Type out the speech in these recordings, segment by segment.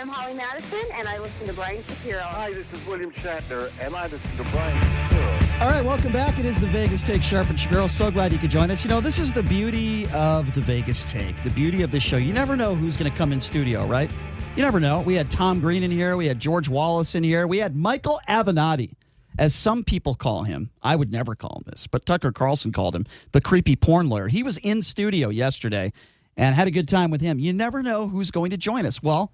I'm Holly Madison, and I listen to Brian Shapiro. Hi, this is William Shatner, and I listen to Brian Shapiro. All right, welcome back. It is the Vegas Take, Sharp and Shapiro. So glad you could join us. You know, this is the beauty of the Vegas Take, the beauty of this show. You never know who's going to come in studio, right? You never know. We had Tom Green in here. We had George Wallace in here. We had Michael Avenatti, as some people call him. I would never call him this, but Tucker Carlson called him the creepy porn lawyer. He was in studio yesterday and had a good time with him. You never know who's going to join us. Well,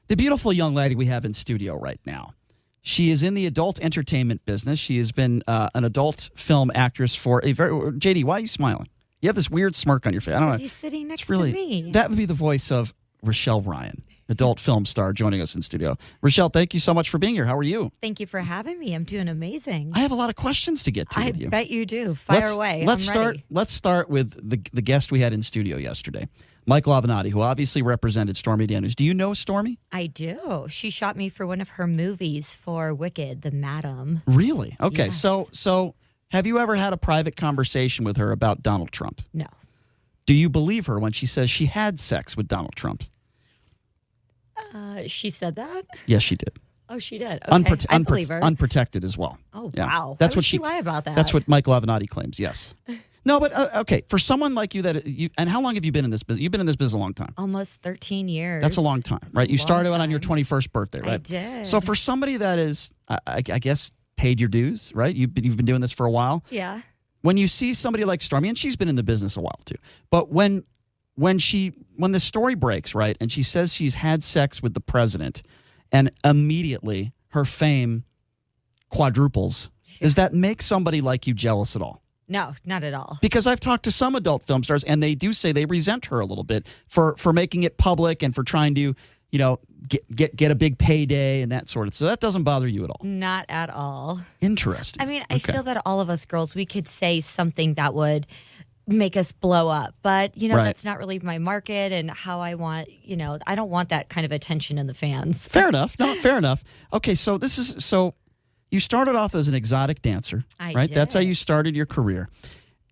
the beautiful young lady we have in studio right now. She is in the adult entertainment business. She has been an adult film actress for a very... JD, why are you smiling? You have this weird smirk on your face. I don't know. He's sitting next to me. That would be the voice of Richelle-Ryan, adult film star, joining us in studio. Richelle, thank you so much for being here. How are you? Thank you for having me. I'm doing amazing. I have a lot of questions to get to with you. I bet you do. Fire away. Let's I'm start. ready. Let's start with the guest we had in studio yesterday, Michael Avenatti, who obviously represented Stormy Daniels. Do you know Stormy? I do. She shot me for one of her movies for Wicked, The Madam. Really? Okay. Yes. So have you ever had a private conversation with her about Donald Trump? No. Do you believe her when she says she had sex with Donald Trump? She said that? Yes, she did. Oh, she did. Okay. I believe her. Unprotected as well. Oh, Yeah. wow. That's Why what would she lie about that? That's what Michael Avenatti claims. Yes. No, but okay. For someone like you, and how long have you been in this business? You've been in this business a long time. Almost 13 years. That's a long time, That's right? a You long started on your time. 21st birthday, right? I did. So for somebody that is, I guess, paid your dues, right? You've been doing this for a while. Yeah. When you see somebody like Stormy, and she's been in the business a while too, but when the story breaks, right, and she says she's had sex with the president, and immediately her fame quadruples, does that make somebody like you jealous at all? No, not at all. Because I've talked to some adult film stars, and they do say they resent her a little bit for making it public and for trying to, you know, get a big payday and that sort of. So that doesn't bother you at all. Not at all. Interesting. I mean, I feel that all of us girls, we could say something that would make us blow up. But, you know, Right. That's not really my market and how I want, I don't want that kind of attention in the fans. Fair enough. No, fair enough. Okay, so you started off as an exotic dancer, I right? did. That's how you started your career.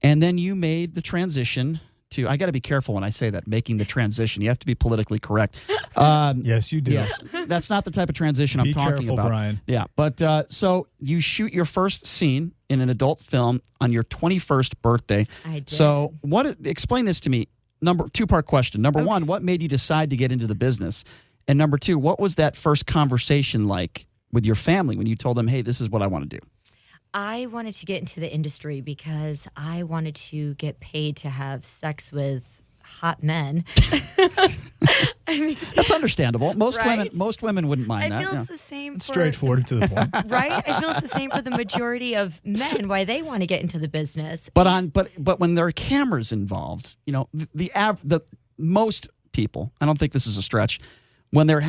And then you made the transition to, I got to be careful when I say that, making the transition. You have to be politically correct. Yes, you do. Yes, that's not the type of transition I'm Be talking careful, about. Brian. Yeah, but so you shoot your first scene in an adult film on your 21st birthday. I did. So explain this to me. Two-part question. Number one, what made you decide to get into the business? And number two, what was that first conversation like with your family when you told them, hey, this is what I want to do? I wanted to get into the industry because I wanted to get paid to have sex with hot men. I mean, That's understandable. Most Right? women wouldn't mind I that. feel yeah. it's the same for Straightforward to the point. right? I feel it's the same for the majority of men why they want to get into the business. But when there are cameras involved, you know, the most people, I don't think this is a stretch, when they're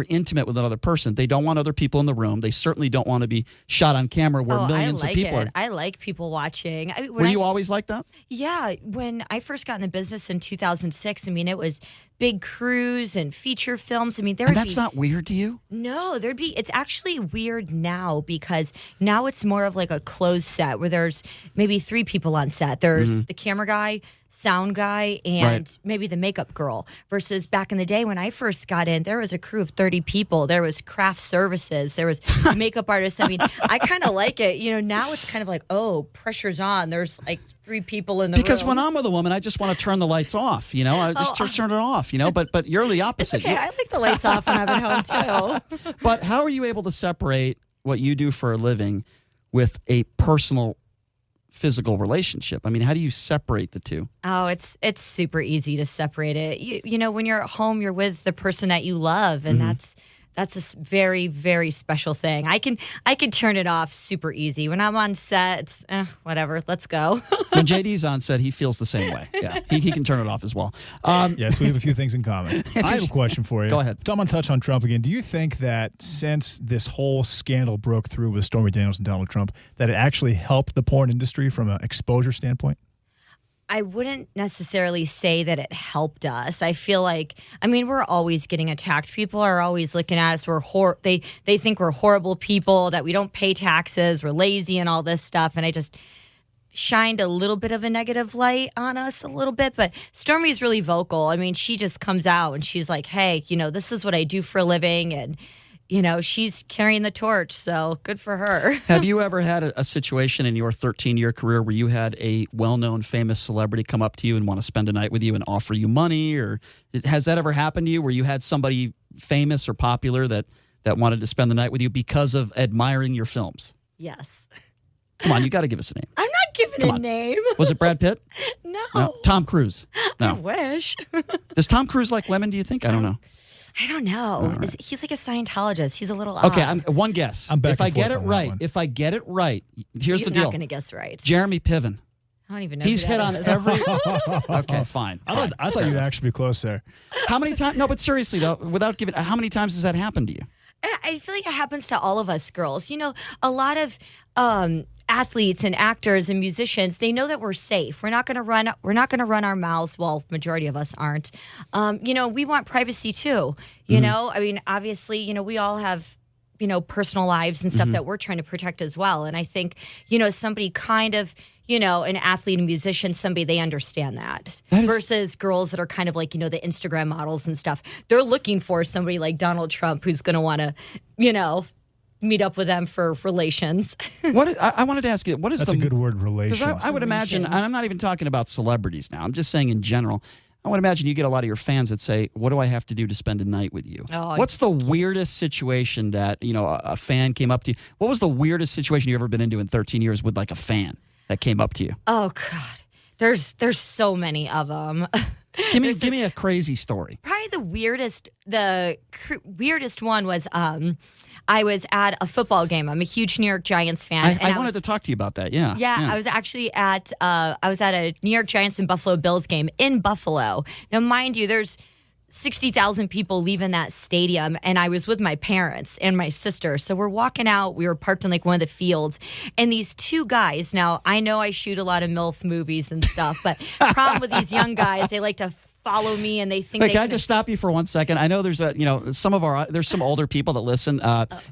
intimate with another person, they don't want other people in the room. They certainly don't want to be shot on camera where millions I like of people it. are. I like people watching. Were you always like that? Yeah, when I first got in the business in 2006, I mean, it was big crews and feature films. I mean, And that's not weird to you? No, it's actually weird now because now it's more of like a closed set where there's maybe 3 people on set. There's the camera guy, sound guy, and Right. maybe the makeup girl. Versus back in the day when I first got in, there was a crew of 30 people. There was craft services. There was makeup artists. I mean, I kind of like it. You know, now it's kind of like, oh, pressure's on. There's like 3 people in the Because room. when I'm with a woman, I just want to turn the lights off, you know? I just turn it off, you know? But you're the opposite. Okay, I like the lights off when I'm at home too. But how are you able to separate what you do for a living with a personal physical relationship? I mean, how do you separate the two? Oh, it's super easy to separate it. You know, when you're at home, you're with the person that you love, and that's a very, very special thing. I can turn it off super easy. When I'm on set, it's whatever. Let's go. When JD's on set, he feels the same way. Yeah, he can turn it off as well. Yes, we have a few things in common. I have a question for you. Go ahead. I'm going to touch on Trump again. Do you think that since this whole scandal broke through with Stormy Daniels and Donald Trump, that it actually helped the porn industry from an exposure standpoint? I wouldn't necessarily say that it helped us. I feel like, I mean, we're always getting attacked. People are always looking at us. They think we're horrible people, that we don't pay taxes, we're lazy and all this stuff. And shined a little bit of a negative light on us a little bit, but Stormy's really vocal. I mean, she just comes out and she's like, hey, this is what I do for a living. And, she's carrying the torch. So good for her. Have you ever had a situation in your 13-year career where you had a well-known famous celebrity come up to you and want to spend a night with you and offer you money? Or has that ever happened to you where you had somebody famous or popular that wanted to spend the night with you because of admiring your films? Yes. Come on, you got to give us a name. I'm not giving a name. Was it Brad Pitt? No. Tom Cruise? No. I wish. Does Tom Cruise like women, do you think? I don't know. I don't know. Right. He's like a Scientologist. He's a little odd. Okay, one guess. If I get it right, here's the deal. You're not going to guess right. Jeremy Piven. I don't even know. He's hit on every. Okay, fine. I thought you'd actually be close there. How many times? No, but seriously though, without giving, how many times has that happened to you? I feel like it happens to all of us girls. A lot of athletes and actors and musicians, they know that we're safe. We're not going to run our mouths. Well, majority of us aren't. We want privacy too. I mean, obviously, we all have personal lives and stuff that we're trying to protect as well. And I think, somebody kind of, an athlete and musician, somebody, they understand that versus girls that are kind of like, the Instagram models and stuff. They're looking for somebody like Donald Trump who's going to want to, meet up with them for relations. I wanted to ask you, what is That's a good word, relations. Because I would imagine, and I'm not even talking about celebrities now, I'm just saying in general, I would imagine you get a lot of your fans that say, what do I have to do to spend a night with you? What's the weirdest situation that, a fan came up to you? What was the weirdest situation you've ever been into in 13 years with like a fan that came up to you? Oh, God. There's so many of them. Give me a crazy story. Probably the weirdest one was I was at a football game. I'm a huge New York Giants fan. I wanted to talk to you about that. Yeah. I was actually at a New York Giants and Buffalo Bills game in Buffalo. Now, mind you, there's 60,000 people leaving that stadium, and I was with my parents and my sister. So we're walking out. We were parked in like one of the fields, and these two guys. Now, I know I shoot a lot of MILF movies and stuff, but the problem with these young guys, they like to follow me and they think Can I just stop you for 1 second? I know there's there's some older people that listen.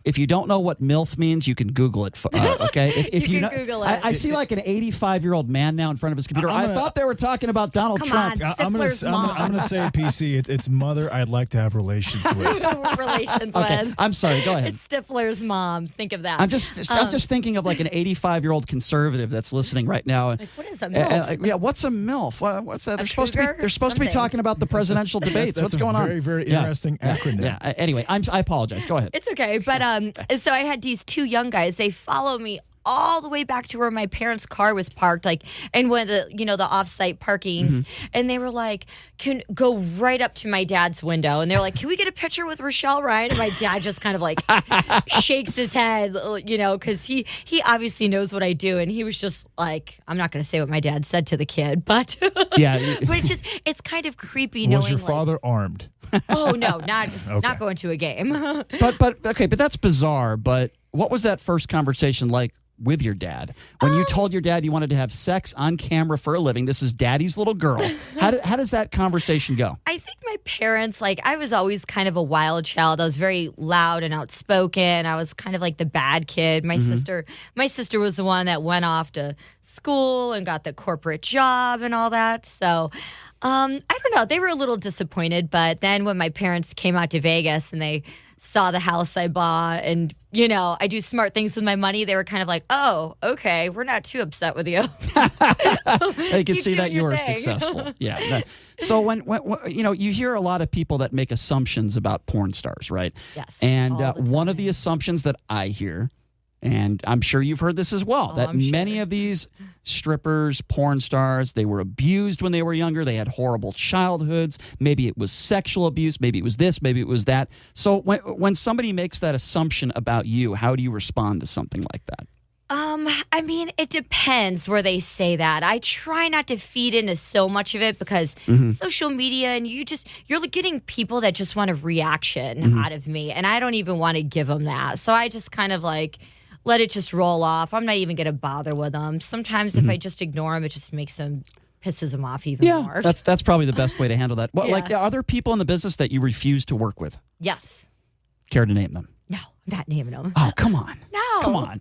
If you don't know what MILF means, you can Google it. Okay, if you can Google it. I see like an 85-year-old man now in front of his computer. I thought they were talking about Donald Trump. I'm going to say PC. It's mother I'd like to have relations with. Okay, I'm sorry. Go ahead. It's Stifler's mom. Think of that. I'm just thinking of like an 85-year-old conservative that's listening right now. Like, what is a MILF? What's a MILF? What's that? They're supposed to be talking about the presidential debates. What's going on? Very, very interesting acronym. Yeah. Anyway, I apologize. Go ahead. It's okay. But so I had these two young guys. They follow me all the way back to where my parents' car was parked, like in one of the the off-site parkings, and they were like, "Can go right up to my dad's window," and they were like, "Can we get a picture with Richelle-Ryan?" And my dad just kind of like shakes his head, because he obviously knows what I do, and he was just like, "I'm not going to say what my dad said to the kid, but yeah, but it's kind of creepy." Was your father armed? Oh no, not going to a game. but that's bizarre. But what was that first conversation like with your dad when you told your dad you wanted to have sex on camera for a living? This is daddy's little girl. How does that conversation go? I think my parents, I was always kind of a wild child. I was very loud and outspoken. I was kind of like the bad kid. My sister was the one that went off to school and got the corporate job and all that. So I don't know. They were a little disappointed, but then when my parents came out to Vegas and they saw the house I bought and, I do smart things with my money, they were kind of like, oh, okay, we're not too upset with you. They can see that you are successful. Yeah. So when you hear a lot of people that make assumptions about porn stars, right? Yes. And one of the assumptions that I hear, and I'm sure you've heard this as well, that many of these strippers, porn stars, they were abused when they were younger. They had horrible childhoods. Maybe it was sexual abuse. Maybe it was this. Maybe it was that. So when somebody makes that assumption about you, how do you respond to something like that? I mean, it depends where they say that. I try not to feed into so much of it because social media and you're getting people that just want a reaction out of me, and I don't even want to give them that. So I just kind of let it just roll off. I'm not even going to bother with them. Sometimes if I just ignore them, it just pisses them off even more. That's probably the best way to handle that. Well, are there people in the business that you refuse to work with? Yes. Care to name them? No, I'm not naming them. Oh, come on. No. Come on.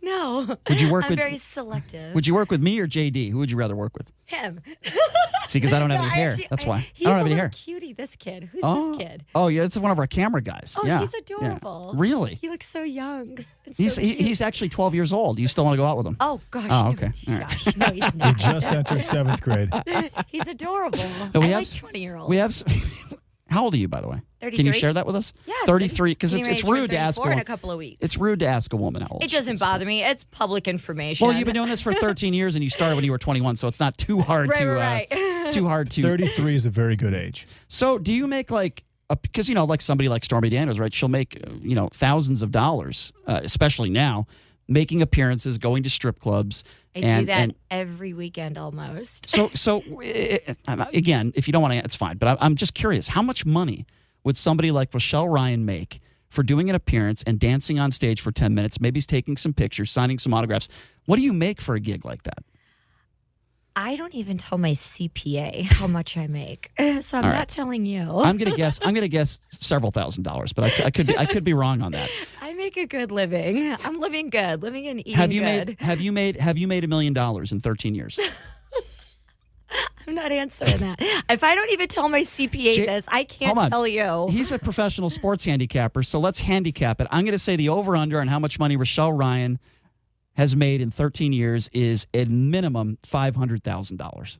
No. Would you work I'm with? very selective. Would you work with me or JD? Who would you rather work with? Him. See, because I don't have any hair. That's why. I don't have any hair. Cutie, this kid. Who's Oh, this kid? oh yeah, it's one of our camera guys. Oh, yeah. he's adorable. Yeah. Really? He looks so young. and He's so cute. he's actually 12 years old. You still want to go out with him? Oh gosh. Oh, no, okay. All right. Gosh, no, he's He not. just entered 7th grade. He's adorable. So we I have like 20-year-olds. We have. How old are you, by the way? 33. Can you share that with us? Yeah, 33. Because getting it's ready to rude to turn ask a 34 in woman. a couple of weeks. It's rude to ask a woman how old It she doesn't is. bother me. It's public information. Well, you've been doing this for 13 years, and you started when you were 21, so it's not too hard Right, too hard to. 33 is a very good age. So, do you make because like somebody like Stormy Daniels, right? She'll make thousands of dollars, especially now, making appearances, going to strip clubs. I do that every weekend almost. So again, if you don't want to, it's fine. But I'm just curious, how much money would somebody like Richelle-Ryan make for doing an appearance and dancing on stage for 10 minutes? Maybe he's taking some pictures, signing some autographs. What do you make for a gig like that? I don't even tell my CPA how much I make, so I'm not telling you. I'm gonna guess several $1,000s, but I could be wrong on that. I make a good living. I'm living good, living and eating Have you good. made $1 million in 13 years? I'm not answering that. If I don't even tell my CPA this, I can't Hold on. tell you. He's a professional sports handicapper, so let's handicap it. I'm going to say the over-under on how much money Richelle-Ryan has made in 13 years is at minimum $500,000.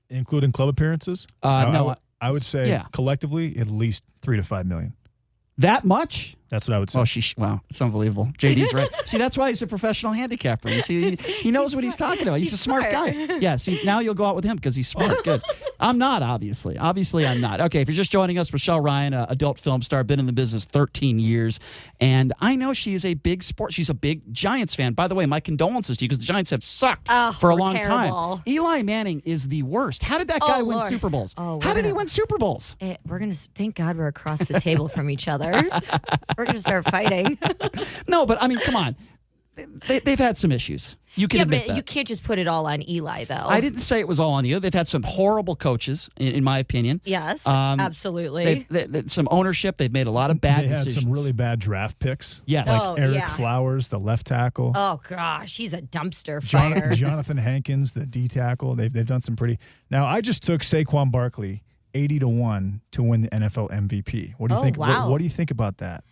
Including club appearances? No. I would say Yeah. collectively at least $3 to $5 million. That much? That's what I would say. Oh, wow, it's unbelievable. JD's right. See, that's why he's a professional handicapper. You see, he knows what he's talking about. He's a smart guy. Yeah, see, now you'll go out with him because he's smart. Good. I'm not, obviously. Obviously, I'm not. Okay, if you're just joining us, Richelle-Ryan, adult film star, been in the business 13 years. And I know she is a big she's a big Giants fan. By the way, my condolences to you because the Giants have sucked for a long terrible. time. Eli Manning is the worst. How did that guy win Lord. Super Bowls? Oh, How did he win Super Bowls? We're going to thank God we're across the table from each other. We're going to start fighting. No, but I mean, come on. They've had some issues. You can admit but that. you can't just put it all on Eli, though. I didn't say it was all on you. They've had some horrible coaches, in my opinion. Yes, absolutely. Some ownership. They've made a lot of bad They decisions. had some really bad draft picks. Yes. Like Eric Flowers, the left tackle. Oh gosh, he's a dumpster fire. Jonathan Hankins, the D tackle. They've done some pretty. Now I just took Saquon Barkley 80-1 to win the NFL MVP. What do you think? Wow. What do you think about that?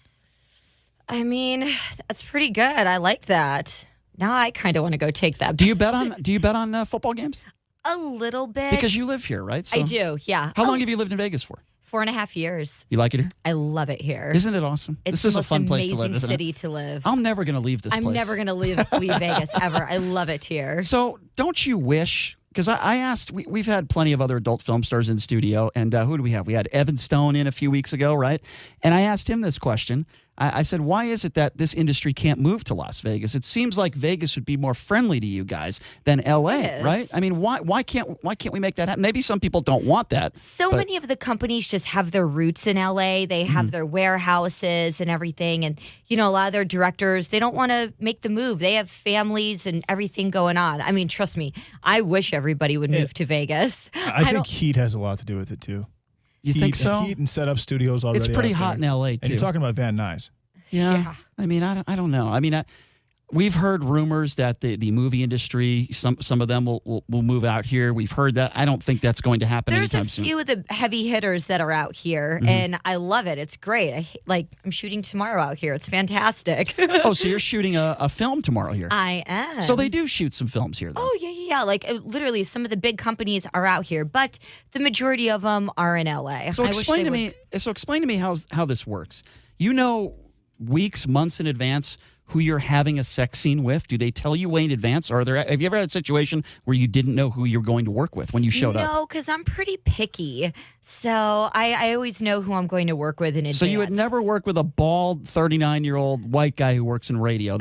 I mean, that's pretty good. I like that. Now I kind of want to go take that. Do you bet on football games? A little bit. Because you live here, right? So I do, yeah. How long have you lived in Vegas for? 4.5 years. You like it here? I love it here. Isn't it awesome? It's this is the a most fun place to live, amazing isn't city it? to live. I'm never going to leave this place. I'm never going to leave Vegas ever. I love it here. So don't you wish, because I asked, we've had plenty of other adult film stars in studio, and who do we have? We had Evan Stone in a few weeks ago, right? And I asked him this question. I said, why is it that this industry can't move to Las Vegas? It seems like Vegas would be more friendly to you guys than L.A., right? I mean, why can't we make that happen? Maybe some people don't want that. So many of the companies just have their roots in LA. They have their warehouses and everything. And, a lot of their directors, they don't want to make the move. They have families and everything going on. I mean, trust me, I wish everybody would move to Vegas. I think heat has a lot to do with it, too. You think so? Heat and set up studios already. It's pretty out hot there. in L.A., too. And you're talking about Van Nuys. Yeah. I mean, I don't know. I mean, we've heard rumors that the movie industry, some of them will move out here. We've heard that. I don't think that's going to happen anytime soon. There's a few of the heavy hitters that are out here, and I love it. It's great. I'm shooting tomorrow out here. It's fantastic. Oh, so you're shooting a film tomorrow here? I am. So they do shoot some films here, then? Oh, yeah. Like, literally, some of the big companies are out here, but the majority of them are in L.A. So explain to me how this works. Weeks, months in advance who you're having a sex scene with? Do they tell you way in advance? Or have you ever had a situation where you didn't know who you're going to work with when you showed up? No, because I'm pretty picky. So I always know who I'm going to work with in advance. So you would never work with a bald 39-year-old white guy who works in radio.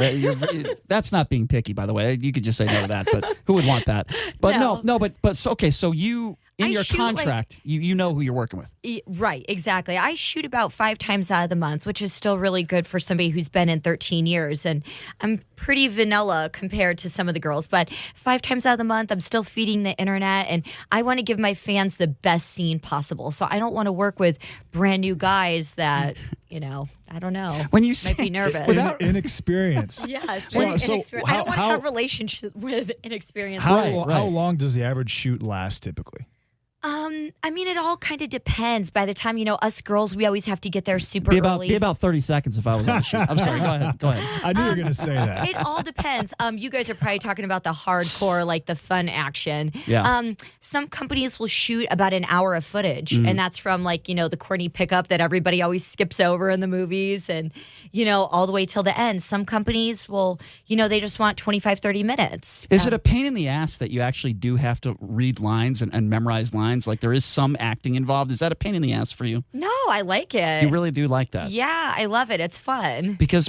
That's not being picky, by the way. You could just say no to that, but who would want that? But so you... In your contract, you know who you're working with. Right, exactly. I shoot about 5 times out of the month, which is still really good for somebody who's been in 13 years. And I'm pretty vanilla compared to some of the girls. But 5 times out of the month, I'm still feeding the internet. And I want to give my fans the best scene possible. So I don't want to work with brand new guys that, I don't know. When you Might say be nervous. Without inexperience. Yes. So- with so I don't want to have relationship with inexperienced How, people. how long does the average shoot last typically? I mean, it all kind of depends. By the time, us girls, we always have to get there super early. Be about 30 seconds if I was on the shoot. I'm sorry. Go ahead. I knew you were going to say that. It all depends. You guys are probably talking about the hardcore, like the fun action. Yeah. Some companies will shoot about an hour of footage, and that's from the corny pickup that everybody always skips over in the movies, and all the way till the end. Some companies will, they just want 25, 30 minutes. Is it a pain in the ass that you actually do have to read lines and memorize lines? Like there is some acting involved. Is that a pain in the ass for you? No, I like it. You really do like that? Yeah, I love it. It's fun. Because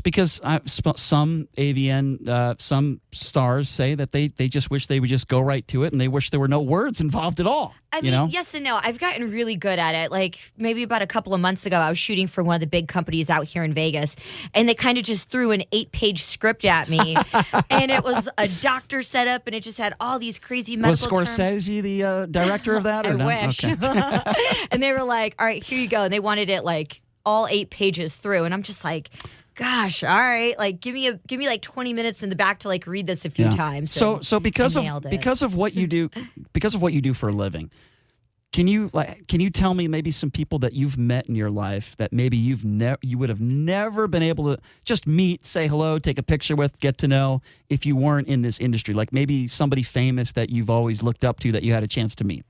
some AVN, some stars say that they just wish they would just go right to it, and they wish there were no words involved at all. I mean, yes and no. I've gotten really good at it. Like maybe about a couple of months ago, I was shooting for one of the big companies out here in Vegas, and they kind of just threw an 8-page script at me, and it was a doctor setup, and it just had all these crazy medical Was Scorsese the director of that? Or I no? wish. Okay. And they were like, "All right, here you go," and they wanted it like all 8 pages through, and I'm just like, gosh, all right, like give me like 20 minutes in the back to like read this a few times. So because of what you do, for a living, can you tell me maybe some people that you've met in your life that maybe you would have never been able to just meet, say hello, take a picture with, get to know if you weren't in this industry? Like maybe somebody famous that you've always looked up to that you had a chance to meet.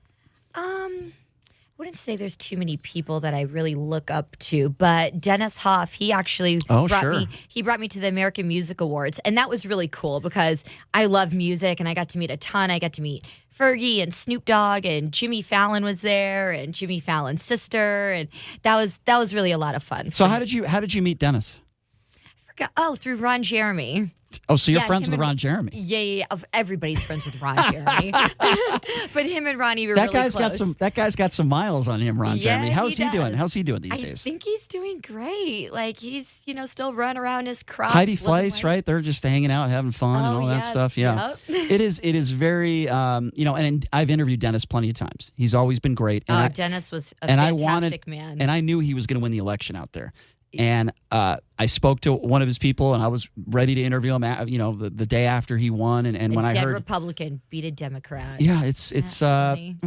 I wouldn't say there's too many people that I really look up to, but Dennis Hoff, he actually brought me to the American Music Awards, and that was really cool because I love music, and I got to meet a ton. I got to meet Fergie and Snoop Dogg, and Jimmy Fallon was there, and Jimmy Fallon's sister, and that was really a lot of fun. So how did you meet Dennis? Through Ron Jeremy. Oh, so you're friends with Ron Jeremy? Yeah. Everybody's friends with Ron Jeremy. But him and Ronnie were really close. That guy's got some miles on him, Ron Jeremy. How's he doing? How's he doing these days? I think he's doing great. Like he's, still running around his crops. Heidi Fleiss, right? They're just hanging out, having fun, and all that stuff. Yeah, yep. It is very, and I've interviewed Dennis plenty of times. He's always been great. And Dennis was a fantastic man. And I knew he was going to win the election out there. And I spoke to one of his people, and I was ready to interview him. The day after he won, and when I heard Republican beat a Democrat. Yeah, it's I'm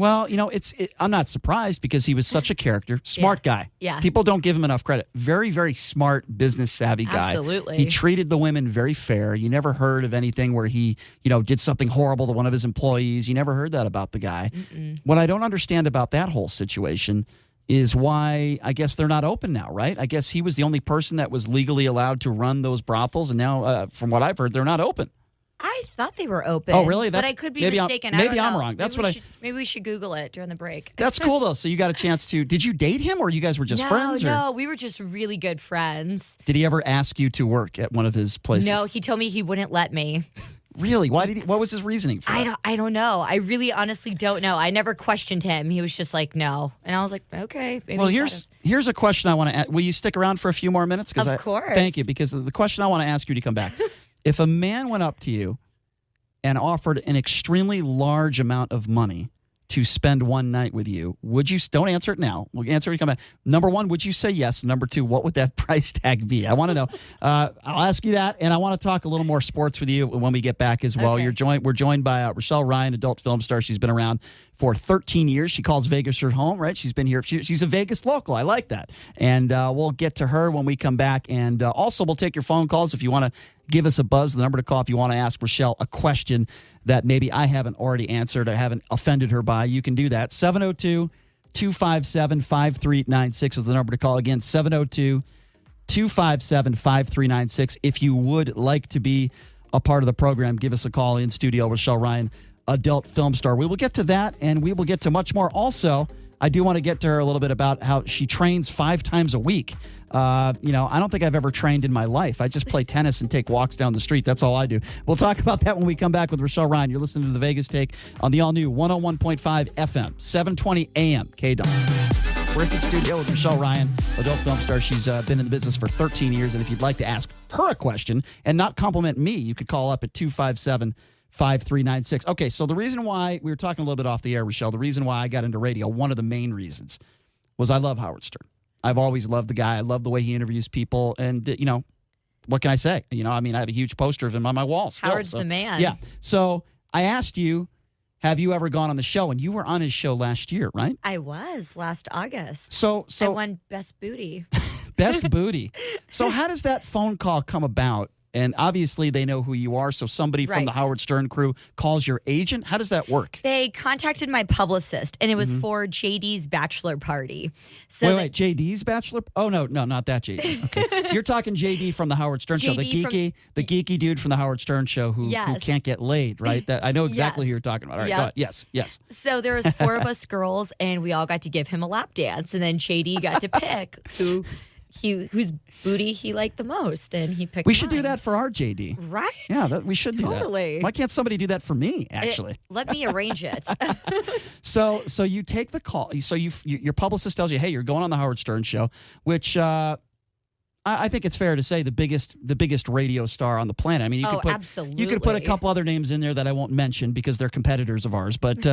not surprised because he was such a character, smart guy. Yeah, people don't give him enough credit. Very, very smart, business savvy guy. Absolutely, he treated the women very fair. You never heard of anything where he did something horrible to one of his employees. You never heard that about the guy. What I don't understand about that whole situation is why I guess they're not open now, right? I guess he was the only person that was legally allowed to run those brothels, and now, from what I've heard, they're not open. I thought they were open. Oh, really? But I could be mistaken. Maybe I'm wrong. Maybe we should Google it during the break. That's cool, though. So you got a chance to. Did you date him, or you guys were just friends? No, we were just really good friends. Did he ever ask you to work at one of his places? No, he told me he wouldn't let me. Really? Why did he? What was his reasoning for that? I don't know. I really honestly don't know. I never questioned him. He was just like, no. And I was like, okay. Maybe well, here's a question I want to ask. Will you stick around for a few more minutes? Of course. Thank you, because the question I want to ask you to come back. If a man went up to you and offered an extremely large amount of money to spend one night with you, would you? Don't answer it now. We'll answer it when you come back. Number one, would you say yes? Number two, what would that price tag be? I want to know. I'll ask you that, and I want to talk a little more sports with you when we get back as well. Okay. We're joined by Richelle-Ryan, adult film star. She's been around for 13 years. She calls Vegas her home, right? She's been here. She's a Vegas local. I like that. And we'll get to her when we come back. And also, we'll take your phone calls if you want to give us a buzz. The number to call if you want to ask Richelle a question that maybe I haven't already answered, I haven't offended her by. You can do that. 702-257-5396 is the number to call. Again, 702-257-5396. If you would like to be a part of the program, give us a call in studio. Richelle-Ryan, adult film star. We will get to that, and we will get to much more. Also, I do want to get to her a little bit about how she trains 5 times a week. I don't think I've ever trained in my life. I just play tennis and take walks down the street. That's all I do. We'll talk about that when we come back with Richelle-Ryan. You're listening to The Vegas Take on the all-new 101.5 FM, 720 AM, KDON. We're in the studio with Richelle-Ryan, adult film star. She's been in the business for 13 years, and if you'd like to ask her a question and not compliment me, you could call up at 257-5396. Okay, so the reason why, we were talking a little bit off the air, Richelle, the reason why I got into radio, one of the main reasons, was I love Howard Stern. I've always loved the guy. I love the way he interviews people. And, what can I say? I have a huge poster of him on my wall still. Howard's the man. Yeah. So I asked you, have you ever gone on the show? And you were on his show last year, right? I was last August. So I won Best Booty. Best booty. So how does that phone call come about? And obviously they know who you are, so somebody from the Howard Stern crew calls your agent? How does that work? They contacted my publicist, and it was for JD's bachelor party. So Wait, JD's bachelor? Oh, no, not that JD. Okay. You're talking JD from the Howard Stern show, the geeky dude from the Howard Stern show who can't get laid, right? I know exactly who you're talking about. All right, go ahead. Yes. So there was 4 of us girls, and we all got to give him a lap dance, and then JD got to pick whose booty he liked the most, and he picked We should do that for our JD. Right? Yeah, we should do that. Totally. Why can't somebody do that for me, actually? Let me arrange it. So you take the call. So your publicist tells you, hey, you're going on the Howard Stern show, which I think it's fair to say the biggest radio star on the planet. I mean, absolutely. You could put a couple other names in there that I won't mention because they're competitors of ours. But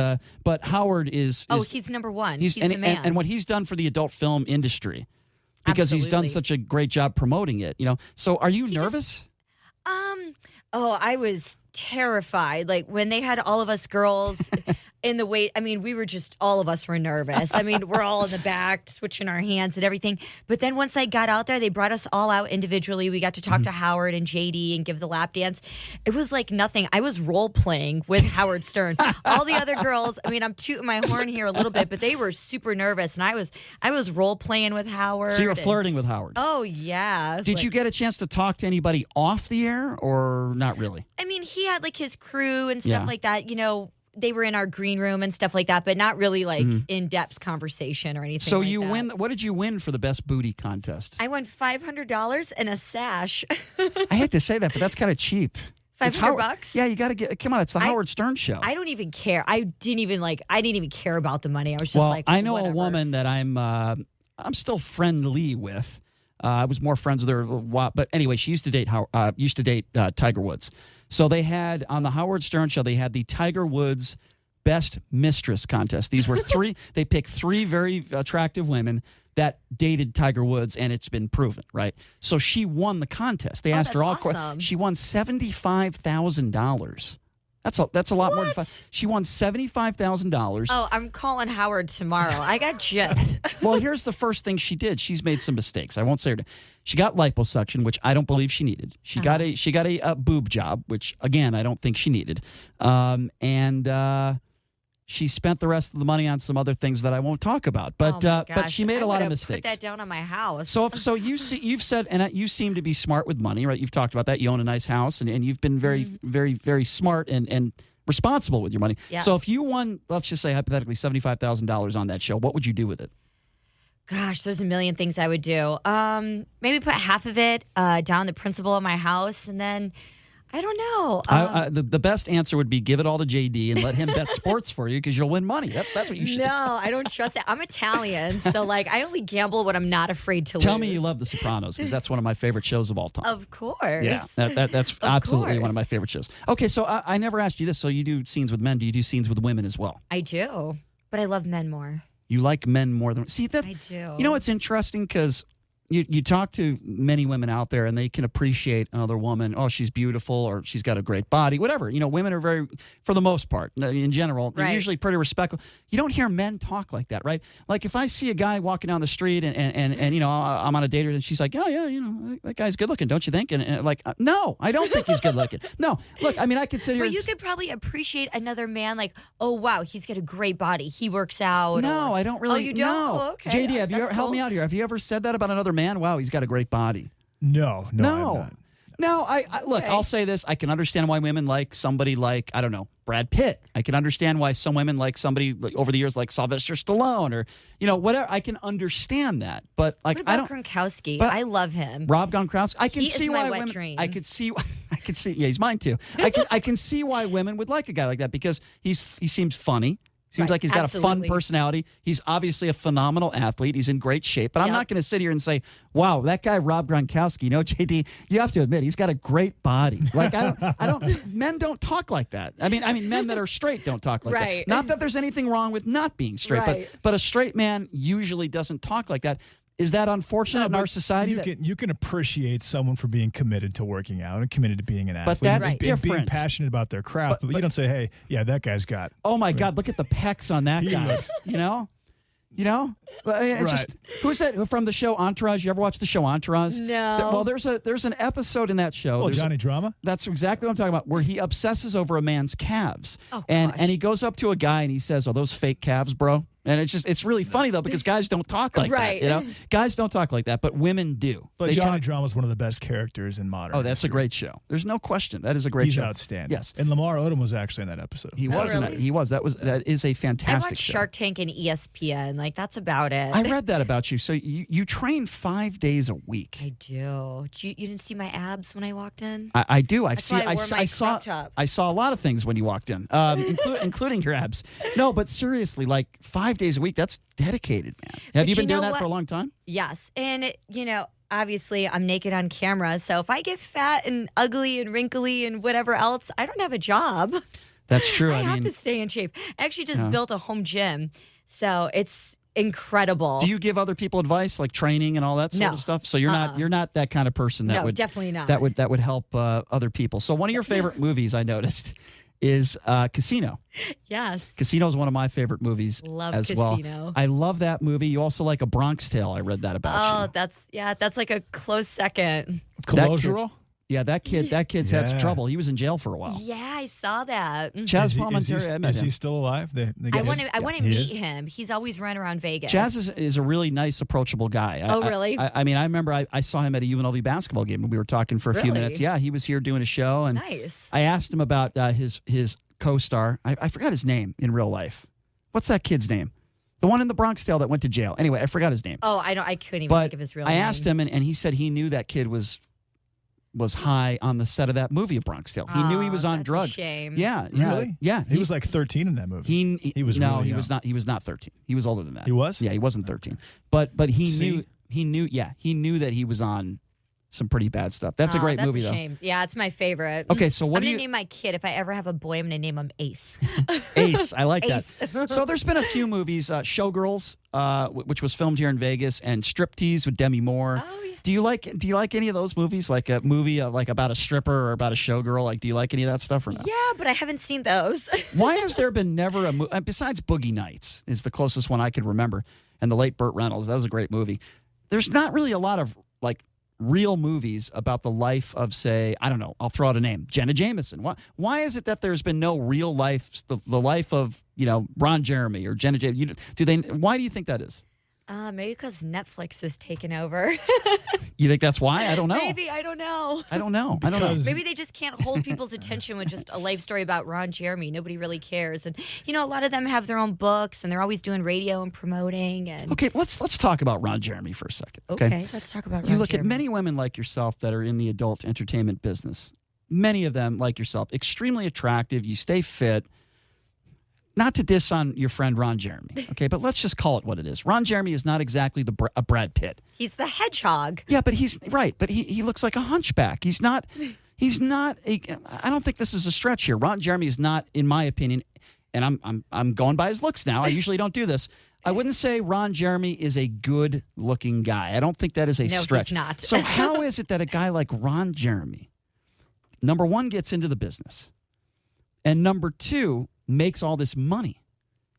Howard is he's number one. He's the man. And what he's done for the adult film industry. Because he's done such a great job promoting it, So are you nervous? I was terrified. Like when they had all of us girls in the wait. I mean, all of us were nervous. I mean, we're all in the back switching our hands and everything. But then once I got out there, they brought us all out individually. We got to talk to Howard and JD and give the lap dance. It was like nothing. I was role playing with Howard Stern. All the other girls, I mean, I'm tooting my horn here a little bit, but they were super nervous. And I was role playing with Howard. So you were flirting with Howard. Oh, yeah. Did you get a chance to talk to anybody off the air or not really? I mean, he had like his crew and stuff like that, They were in our green room and stuff like that, but not really like in-depth conversation or anything. So like you that. win. What did you win for the best booty contest? I won $500 and a sash. I hate to say that, but that's kind of cheap. $500? Yeah, you got to get. Come on, it's the Howard Stern show. I don't even care. I didn't even care about the money. I was just I know whatever. a woman that I'm still friendly with. I was more friends with her, but anyway, she used to date Tiger Woods. So they had on the Howard Stern show, they had the Tiger Woods Best Mistress contest. These were 3. They picked 3 very attractive women that dated Tiger Woods, and it's been proven, right? So she won the contest. They asked her all awesome. She won $75,000. That's a lot more than she won $75,000. Oh, I'm calling Howard tomorrow. I got gypped. Well, here's the first thing she did. She's made some mistakes. I won't say her. She got liposuction, which I don't believe she needed. She got a boob job, which again I don't think she needed. She spent the rest of the money on some other things that I won't talk about. But but she made a lot of mistakes. Put that down on my house. So you've said, and you seem to be smart with money, right? You've talked about that. You own a nice house, and you've been very, very, very smart and responsible with your money. Yes. So if you won, let's just say hypothetically $75,000 on that show, what would you do with it? Gosh, there's a million things I would do. Maybe put half of it down the principal of my house, and then I don't know. The best answer would be give it all to JD and let him bet sports for you because you'll win money. That's what you should do. No, I don't trust it. I'm Italian, so I only gamble when I'm not afraid to lose. Tell me you love The Sopranos because that's one of my favorite shows of all time. Of course. Yeah, that's absolutely one of my favorite shows. Okay, so I never asked you this. So you do scenes with men. Do you do scenes with women as well? I do, but I love men more. You like men more than... See, that, I do. You know what's interesting? Because you talk to many women out there and they can appreciate another woman. Oh, she's beautiful or she's got a great body, whatever. Women are very, for the most part, in general, they're usually pretty respectful. You don't hear men talk like that, right? Like if I see a guy walking down the street and I'm on a date and she's like, oh, yeah, that guy's good looking, don't you think? And no, I don't think he's good looking. No, look, I mean, I could sit here But you could probably appreciate another man like, oh, wow, he's got a great body. He works out. No, I don't really. Oh, you don't? No. Oh, okay. JD, have you ever, help me out here. Have you ever said that about another man? Wow, he's got a great body. No. I'm not. No, I look, I'll say this. I can understand why women like somebody like, I don't know, Brad Pitt. I can understand why some women like somebody over the years like Sylvester Stallone or, whatever. I can understand that. But what about Gronkowski? I love him. Rob Gronkowski. I can he see is why my wet women. dream. I could see. Yeah, he's mine too. I can see why women would like a guy like that because he seems funny. Seems like he's got a fun personality. He's obviously a phenomenal athlete. He's in great shape. But I'm not going to sit here and say, wow, that guy Rob Gronkowski, JD, you have to admit, he's got a great body. Like, I don't, men don't talk like that. I mean, men that are straight don't talk like that. Not that there's anything wrong with not being straight, but a straight man usually doesn't talk like that. Is that unfortunate in our society? You can appreciate someone for being committed to working out and committed to being an athlete. But that's and different. Being passionate about their craft. But you don't say, hey, yeah, that guy's got. Oh, my God, look at the pecs on that guy. You know? Just, who's that from the show Entourage? You ever watch the show Entourage? No. There's an episode in that show. Oh, Johnny Drama? That's exactly what I'm talking about, where he obsesses over a man's calves. Oh, and gosh. he goes up to a guy and he says, "Are those fake calves, bro?" And it's really funny, though, because guys don't talk like Right. that. Guys don't talk like that, but women do. But They Johnny talk. Drama is one of the best characters in modern. Oh, that's a history. great show. There's no question. That is a great He's show. outstanding. Yes. And Lamar Odom was actually in that episode. He was in that. really? He was. That is a I fantastic watch show. Shark Tank and ESPN. Like, that's about it. I read that about you. So you train 5 days a week. I do. You didn't see my abs when I walked in? I do. That's why I wore my crop top. I saw a lot of things when you walked in, including your abs. No, but seriously, like 5 days a week, that's dedicated, man. Have But you been you doing know that what? for a long time? Yes. And, obviously I'm naked on camera. So if I get fat and ugly and wrinkly and whatever else, I don't have a job. That's true. I have mean, to stay in shape. I actually just built a home gym. So it's incredible. do you give other people advice like training and all that sort No. of stuff? So you're not that kind of person that No, would definitely not. that would help other people. So one of your favorite movies I noticed is Casino. Yes. Casino is one of my favorite movies Love as well. Casino. I love that movie. You also like A Bronx Tale. I read that about you. That's like a close second. Colosuro? Yeah, that kid's had some Yeah. trouble. He was in jail for a while. Yeah, I saw that. Chaz Palminteri, I met Is him. he still alive? I want to He meet is? him. He's always run around Vegas. Chaz is a really nice, approachable guy. Oh, really? I mean, I remember I saw him at a UNLV basketball game and we were talking for a few Really? minutes. Yeah, he was here doing a show. And Nice. I asked him about his co-star. I forgot his name in real life. What's that kid's name? The one in the Bronx Tale that went to jail. Anyway, I forgot his name. Oh, I couldn't even But think of his real I name. asked him, and he said he knew that kid was high on the set of that movie of Bronx Tale. He knew he was on that's a drugs. shame. Yeah, Really? Yeah, He was like 13 in that movie. he was no, really he young. was not. He was not 13. He was older than that. He was? Yeah, he wasn't 13. But he See? knew. Yeah, he knew that he was on some pretty bad stuff. That's a great that's movie a though. shame. Yeah, it's my favorite. Okay, so what I'm do gonna you- name my kid? If I ever have a boy, I'm gonna name him Ace. Ace, I like Ace. that. So there's been a few movies, Showgirls, which was filmed here in Vegas, and Striptease with Demi Moore. Oh, yeah. Do you like any of those movies? Like a movie like about a stripper or about a showgirl? Like, do you like any of that stuff or no? Yeah, but I haven't seen those. Why has there been never a movie besides Boogie Nights is the closest one I could remember, and the late Burt Reynolds? That was a great movie. There's not really a lot of like real movies about the life of, say, I don't know, I'll throw out a name, Jenna Jameson. Why is it that there's been no real life, the life of, Ron Jeremy or Jenna Jameson? Why do you think that is? Maybe because Netflix has taken over. You think that's why? I don't know. Maybe, I don't know. I don't know. Maybe they just can't hold people's attention with just a life story about Ron Jeremy. Nobody really cares. And, a lot of them have their own books and they're always doing radio and promoting. And Okay, let's talk about Ron Jeremy for a second. Okay, let's talk about Ron You look Jeremy. at many women like yourself that are in the adult entertainment business. Many of them, like yourself, extremely attractive. You stay fit. Not to diss on your friend Ron Jeremy, okay, but let's just call it what it is. Ron Jeremy is not exactly a Brad Pitt. He's the hedgehog. Yeah, but he's right. But he looks like a hunchback. He's not. I don't think this is a stretch here. Ron Jeremy is not, in my opinion, and I'm going by his looks now. I usually don't do this. I wouldn't say Ron Jeremy is a good-looking guy. I don't think that is a No, stretch. he's not. So how is it that a guy like Ron Jeremy, number one, gets into the business, and number two, makes all this money,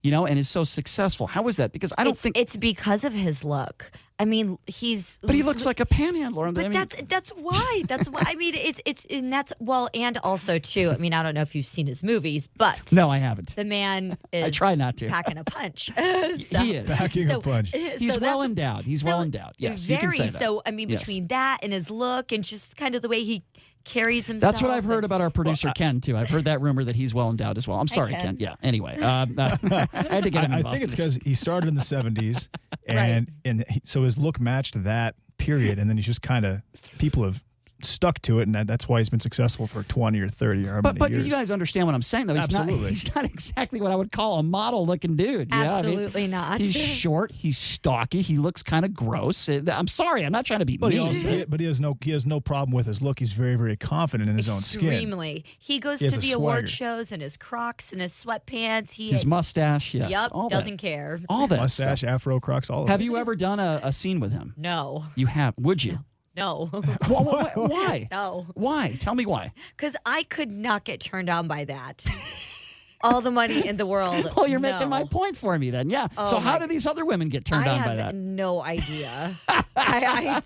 and is so successul? How is that? Because I don't think it's because of his look. I mean, But he looks like a panhandler. But that's why. That's why. I mean, it's and that's well, and also too. I mean, I don't know if you've seen his movies, but No, I haven't. the man is. I try not to. Packing a punch. He is. Packing a punch. He's well endowed. He's well endowed. Yes, you can say that. So I mean, Yes. between that and his look and just kind of the way he carries himself. That's what I've heard about our producer Ken too. I've heard that rumor that he's well endowed as well. I'm sorry, Ken. Ken. Yeah. Anyway, I had to get him I involved. think it's in this. because he started in the 70s, and so his look matched that period, and then he's just kind of people have stuck to it, and that's why he's been successful for 20 or 30 or how many But years. you guys understand what I'm saying, though. Absolutely. He's not exactly what I would call a model-looking dude. Absolutely not. He's short. He's stocky. He looks kind of gross. I'm sorry. I'm not trying to be But mean. he has no problem with his look. He's very, very confident in his own skin. Extremely. He goes He has to a the swagger. award shows in his Crocs and his sweatpants. His mustache, yes. Yep, all doesn't that. care. All that Mustache, stuff. afro, Crocs, all of Have it. you ever done a scene with him? No. You have. Would you? No. Why? No. Why? Tell me why. Because I could not get turned on by that. All the money in the world. Well, you're no. making my point for me then. Yeah. Oh, so how my- do these other women get turned I on have by that? no idea. I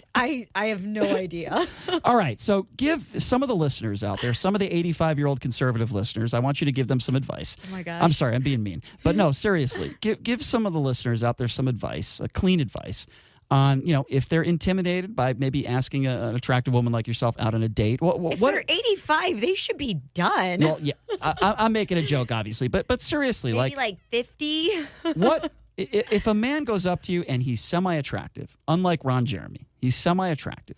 have no idea. All right. So give some of the listeners out there, some of the 85-year-old conservative listeners, I want you to give them some advice. Oh my gosh. I'm sorry, I'm being mean. But no, seriously, give some of the listeners out there some advice, clean advice on, if they're intimidated by maybe asking an attractive woman like yourself out on a date. If they're 85, they should be done. Well, yeah, I'm making a joke, obviously, but seriously, Maybe like 50. what if a man goes up to you and he's semi-attractive, unlike Ron Jeremy, he's semi-attractive.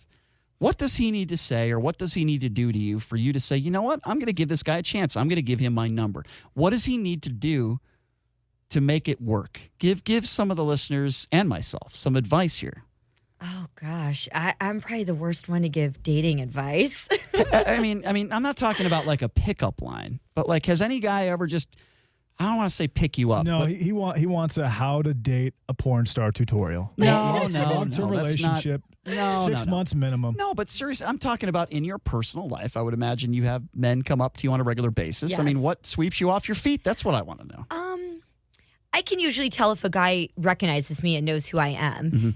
What does he need to say, or what does he need to do to you for you to say, you know what, I'm going to give this guy a chance. I'm going to give him my number. What does he need to do to make it work? Give some of the listeners and myself some advice here. Oh gosh, I'm probably the worst one to give dating advice. I mean, I'm not talking about like a pickup line, but like, has any guy ever just, I don't want to say pick you up. No, but, he wants a how to date a porn star tutorial. No, Long-term that's not- relationship. No, 6 no. months minimum. No, but seriously, I'm talking about in your personal life. I would imagine you have men come up to you on a regular basis. I mean, Yes. what sweeps you off your feet? That's what I want to know. I can usually tell if a guy recognizes me and knows who I am. Mm-hmm.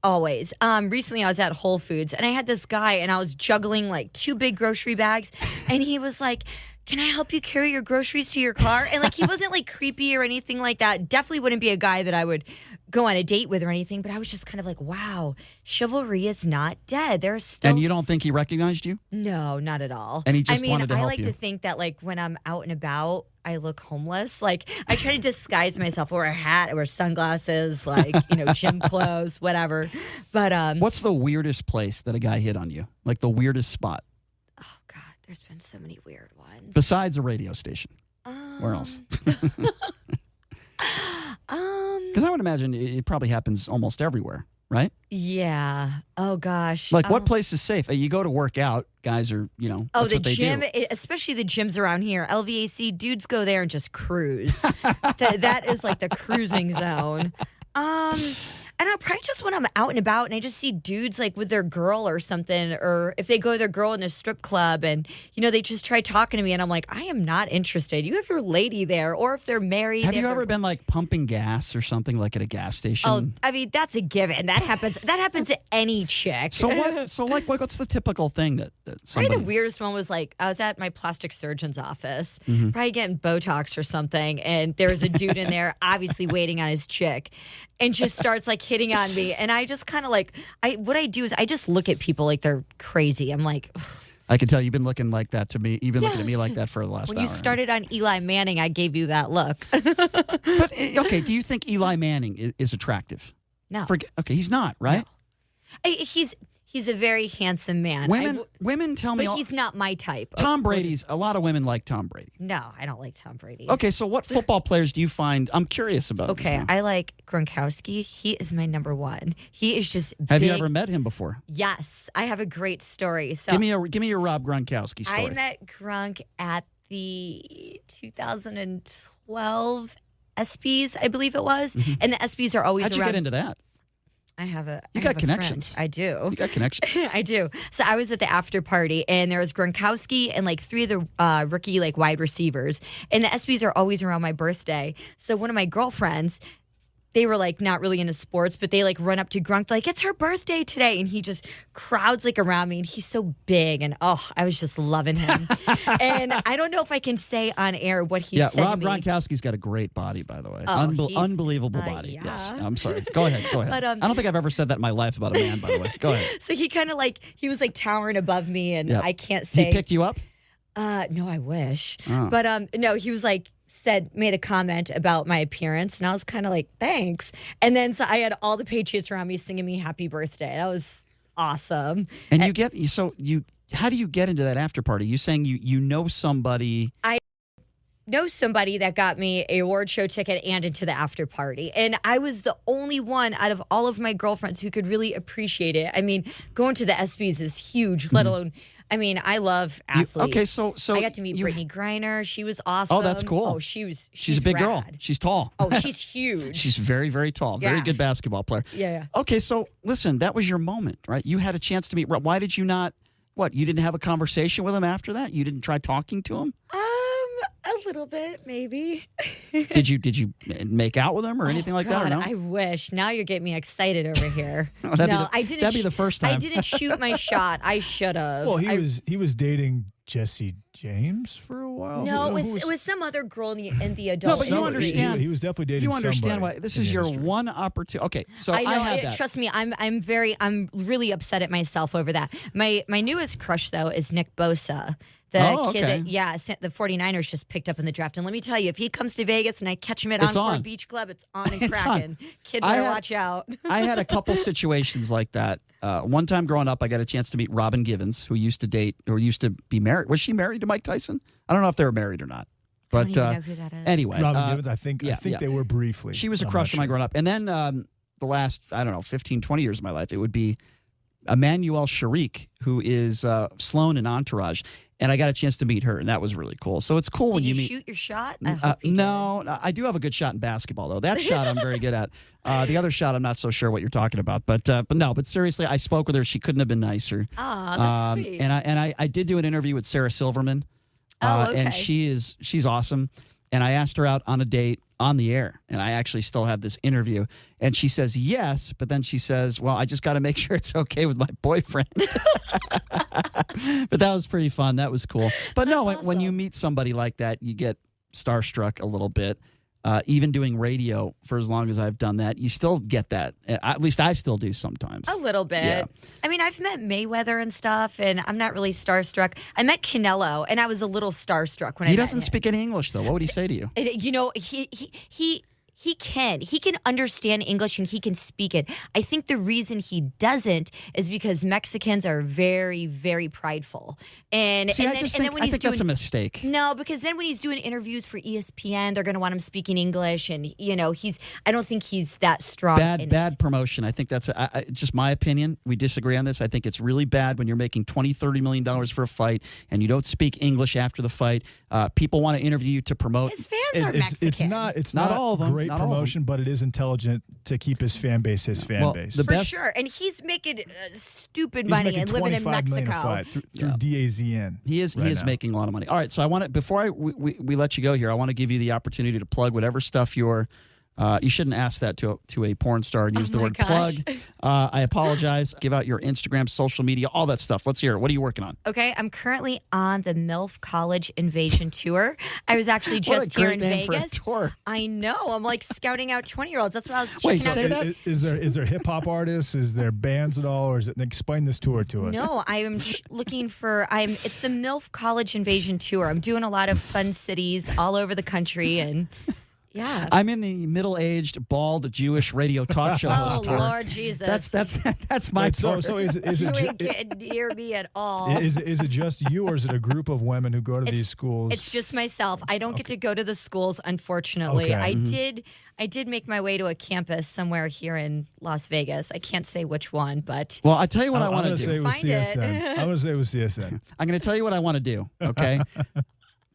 Always. Recently, I was at Whole Foods and I had this guy and I was juggling like 2 big grocery bags, and he was like, "Can I help you carry your groceries to your car?" And like, he wasn't like creepy or anything like that. Definitely wouldn't be a guy that I would go on a date with or anything. But I was just kind of like, wow, chivalry is not dead. There's still. And you don't think he recognized you? No, not at all. And he just I mean, wanted to I help like you. to think that like when I'm out and about, I look homeless. Like I try to disguise myself, wear a hat, wear sunglasses, like, gym clothes, whatever. But What's the weirdest place that a guy hit on you? Like the weirdest spot oh God, there's been so many weird ones. besides a radio station? Where else? Because I would imagine it probably happens almost everywhere, right? Yeah. Oh gosh. Like, what place is safe? You go to work out, guys are, Oh, that's the what they gym, do. especially the gyms around here. LVAC, dudes go there and just cruise. that is like the cruising zone. I don't know, probably just when I'm out and about and I just see dudes like with their girl or something, or if they go with their girl in a strip club and, they just try talking to me and I'm like, I am not interested. You have your lady there, or if they're married. Have they you their- ever been like pumping gas or something like at a gas station? Oh, I mean, that's a given. That happens to any chick. So what? So like, what's the typical thing that somebody? Probably the weirdest one was like I was at my plastic surgeon's office, Mm-hmm. probably getting Botox or something, and there was a dude in there, obviously waiting on his chick, and just starts like hitting on me, and I just kind of like what I do is I just look at people like they're crazy. I'm like, ugh. I can tell you've been looking like that to me. You've been looking at me like that for the last When hour. you started on Eli Manning, I gave you that look. But okay, do you think Eli Manning is attractive? No, Okay, he's not, right? he's a very handsome man. Women tell me but he's not my type. Tom We'll Brady's. A lot of women like Tom Brady. No, I don't like Tom Brady. Okay, so what football players do you find? I'm curious about. Okay, this now. I like Gronkowski. He is my number one. He is just Have big. you ever met him before? Yes, I have a great story. So Give me your Rob Gronkowski story. I met Gronk at the 2012 ESPYs, I believe it was, and the ESPYs are always Mm-hmm. How'd you around. get into that? I have a. You I got have a friend. connections. I do. You got connections. I do. So I was at the after party, and there was Gronkowski and like 3 of the rookie like wide receivers. And the ESPYs are always around my birthday. So one of my girlfriends, they were like not really into sports, but they like run up to Gronk like, it's her birthday today, and he just crowds like around me, and he's so big, and I was just loving him. And I don't know if I can say on air what he Yeah, said Rob to me. Gronkowski's got a great body, by the way. Oh, he's- Unbelievable body. yeah. Yes, I'm sorry. Go ahead. But, I don't think I've ever said that in my life about a man. By the way, go ahead. So he kind of like he was like towering above me, and Yeah. I can't say. He picked you up. No, I wish. Oh. But no, he was like made a comment about my appearance, and I was kind of like, thanks. And then so I had all the Patriots around me singing me happy birthday. That was awesome. And how do you get into that after party? You saying you know somebody? I know somebody that got me a award show ticket and into the after party. And I was the only one out of all of my girlfriends who could really appreciate it. I mean, going to the ESPYs is huge, let alone, I mean, I love athletes. So I got to meet Brittany Griner. She was awesome. Oh, that's cool. Oh, she's a big girl. She's tall. Oh, she's huge. She's very, very tall. Very good basketball player. Yeah. Okay, so listen, that was your moment, right? You had a chance to meet. Why did you not? What? You didn't have a conversation with him after that? You didn't try talking to him? A little bit, maybe. Did you make out with him or anything like that? Or no? I wish. Now you're getting me excited over here. I didn't. That'd be the first time. I didn't shoot my shot. I should have. Well, he was dating Jesse James for a while. No, it was some other girl in the adult. No, but you understand. He was definitely dating. You understand somebody why this is your one opportunity. Okay, so I know. had that. Trust me, I'm really upset at myself over that. My newest crush though is Nick Bosa. The kid that, the 49ers just picked up in the draft. And let me tell you, if he comes to Vegas and I catch him at Encore Beach Club, it's on and cracking. Kid better watch out. I had a couple situations like that. One time growing up, I got a chance to meet Robin Givens, who used to be married. Was she married to Mike Tyson? I don't know if they were married or not. But I don't even know who that is. Anyway. Robin Givens, I think they were briefly. She was a crush of mine growing up. And then the last, 15, 20 years of my life, it would be Emmanuel Sharik, who is Sloane in Entourage. And I got a chance to meet her, and that was really cool. So it's cool when you meet. Did you shoot your shot? No, I do have a good shot in basketball, though. That shot I'm very good at. The other shot, I'm not so sure what you're talking about. But seriously, I spoke with her. She couldn't have been nicer. Aw, that's sweet. And I did do an interview with Sarah Silverman. Okay. And she's awesome. And I asked her out on a date on the air, and I actually still have this interview. And she says yes, but then she says, well, I just got to make sure it's okay with my boyfriend. But that was pretty fun. That was cool. But no, when you meet somebody like that, you get starstruck a little bit. Even doing radio for as long as I've done that, you still get that. At least I still do sometimes. A little bit. Yeah. I mean, I've met Mayweather and stuff, and I'm not really starstruck. I met Canelo, and I was a little starstruck when I met him. He doesn't speak any English, though. What would he say to you? You know, he can understand English and he can speak it. I think the reason he doesn't is because Mexicans are very, very prideful. And I think that's a mistake. No, because then when he's doing interviews for ESPN, they're going to want him speaking English, and I don't think he's that strong. Bad promotion. I think that's just my opinion. We disagree on this. I think it's really bad when you're making $20-30 million for a fight and you don't speak English after the fight. People want to interview you to promote. His fans are Mexican. It's not all of them. Great promotion, but it is intelligent to keep his fan base base. For sure. And he's making stupid money and living in Mexico. Through DAZN. He is making a lot of money. All right, so I want to, before we let you go here, I want to give you the opportunity to plug whatever stuff you're. You shouldn't ask that to a porn star and use the word plug. I apologize. Give out your Instagram, social media, all that stuff. Let's hear it. What are you working on? Okay, I'm currently on the MILF College Invasion Tour. I was actually just here in Vegas. For a tour. I know. I'm like scouting out 20-year-olds. That's what I was Wait, checking out. say that? Is there hip hop artists? Is there bands at all? Or is it? Explain this tour to us. No, I am looking for. It's the MILF College Invasion Tour. I'm doing a lot of fun cities all over the country and. Yeah, I'm in the middle-aged, bald Jewish radio talk show host tour. Oh Lord Jesus! That's my tour. So is it you ain't getting near me at all. Is it just you, or is it a group of women who go to these schools? It's just myself. I don't get to go to the schools, unfortunately. Okay. I did make my way to a campus somewhere here in Las Vegas. I can't say which one, but well, I tell you what I want to do. Find it. I'm going to say it was CSN. I'm going to tell you what I want to do. Okay,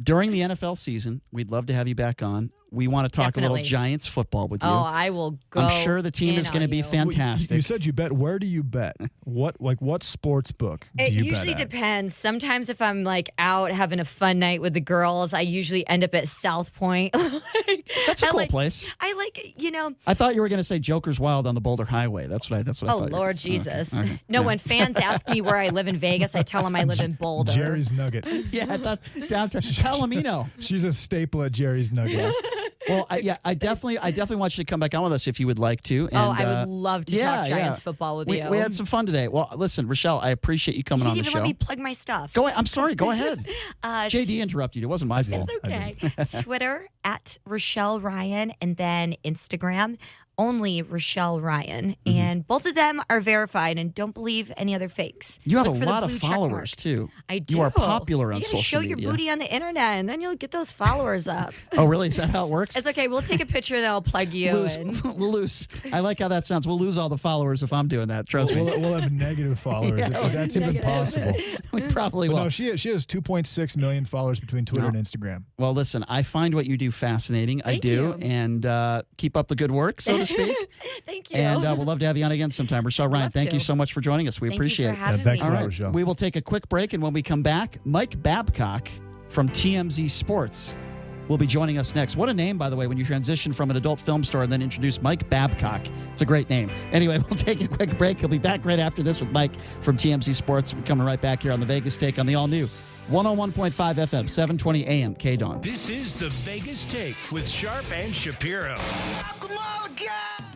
during the NFL season, we'd love to have you back on. We want to talk a little Giants football with you. Oh, I will go. I'm sure the team is going to be fantastic. You said you bet. Where do you bet? What sports book do it you usually bet at? depends. Sometimes if I'm like out having a fun night with the girls, I usually end up at South Point. That's a cool place. I like, I thought you were going to say Joker's Wild on the Boulder Highway. That's what I thought. Oh, Lord Jesus. Okay. No, when fans ask me where I live in Vegas, I tell them I live in Boulder. Jerry's Nugget. Yeah, I thought downtown Palomino. She's a staple at Jerry's Nugget. Well, I definitely want you to come back on with us if you would like to. And, I would love to talk Giants football with you. We had some fun today. Well, listen, Richelle, I appreciate you coming on the show. You didn't even let me plug my stuff. I'm sorry. Go ahead. JD interrupted you. It wasn't my fault. It's okay. Twitter at Richelle-Ryan, and then Instagram only Richelle-Ryan. And both of them are verified, and don't believe any other fakes. You have Look a for the lot of blue check followers, mark. too. I do. You are popular on You gotta social show media. your booty on the internet, and then you'll get those followers up. Oh, really? Is that how it works? It's okay. We'll take a picture, and I'll plug you in. We'll lose. I like how that sounds. We'll lose all the followers if I'm doing that. Trust me. We'll have negative followers. That's even possible. We probably But will. no, she has 2.6 million followers between Twitter and Instagram. Well, listen, I find what you do fascinating. I Thank do. you. And keep up the good work, so to speak. Thank you. And we'll love to have you on again sometime. Richelle-Ryan, Love thank to. you so much for joining us. We Thank appreciate you for it. having thanks me. a All lot, right. Richelle. We will take a quick break, and when we come back, Mike Babcock from TMZ Sports will be joining us next. What a name, by the way, when you transition from an adult film star and then introduce Mike Babcock. It's a great name. Anyway, we'll take a quick break. He'll be back right after this with Mike from TMZ Sports. We're coming right back here on the Vegas Take on the all-new 101.5 FM, 720 AM, KDAWN. This is the Vegas Take with Sharp and Shapiro. Come on, guys!